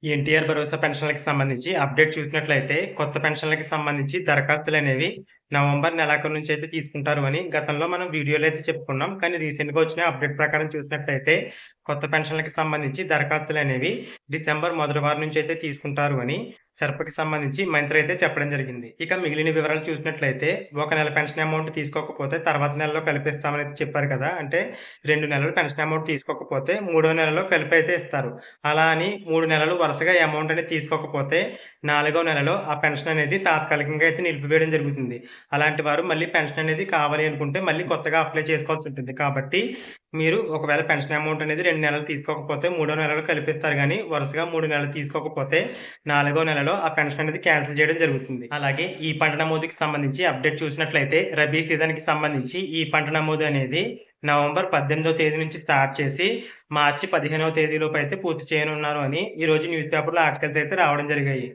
ఎన్టీఆర్ భరోసా పెన్షన్‌లకి సంబంధించి అప్డేట్ చూసినట్లయితే, కొత్త పెన్షన్‌లకి సంబంధించి దరఖాస్తులనేవి నవంబర్ నెలాఖరు నుంచి అయితే తీసుకుంటారు అని గతంలో మనం వీడియోలో అయితే చెప్పుకున్నాం. కానీ రీసెంట్‌గా వచ్చిన అప్డేట్ ప్రకారం చూసినట్లయితే, కొత్త పెన్షన్‌లకి సంబంధించి దరఖాస్తులనేవి డిసెంబర్ మొదటి వారం నుంచి అయితే తీసుకుంటారు అని సర్పకి సంబంధించి మంత్రి అయితే చెప్పడం జరిగింది. ఇక మిగిలిన వివరాలు చూసినట్లయితే, ఒక నెల పెన్షన్ అమౌంట్ తీసుకోకపోతే తర్వాత నెలలో కలిపిస్తామని అయితే చెప్పారు కదా! అంటే 2 నెలలు పెన్షన్ అమౌంట్ తీసుకోకపోతే మూడో నెలలో కలిపి అయితే ఇస్తారు. అలా అని 3 నెలలు వరుసగా ఈ అమౌంట్ అనేది తీసుకోకపోతే, నాలుగో నెలలో ఆ పెన్షన్ అనేది తాత్కాలికంగా అయితే నిలిపివేయడం జరుగుతుంది. అలాంటి వారు మళ్ళీ పెన్షన్ అనేది కావాలి అనుకుంటే మళ్ళీ కొత్తగా అప్లై చేసుకోవాల్సి ఉంటుంది. కాబట్టి మీరు ఒకవేళ పెన్షన్ అమౌంట్ అనేది 2 నెలలు తీసుకోకపోతే మూడో నెలలో కలిపిస్తారు గానీ, వరుసగా 3 నెలలు తీసుకోకపోతే నాలుగో నెలలో ఆ పెన్షన్ అనేది క్యాన్సిల్ చేయడం జరుగుతుంది. అలాగే ఈ పంట నమోదుకి సంబంధించి అప్డేట్ చూసినట్లయితే రబీ సీజన్‌కి సంబంధించి ఈ పంట నమోదు అనేది నవంబర్ 18వ తేదీ నుంచి స్టార్ట్ చేసి మార్చి 15వ తేదీలోపు అయితే పూర్తి చేయనున్నారు అని ఈరోజు న్యూస్ పేపర్‌లో ఆర్టికల్స్ అయితే రావడం జరిగాయి.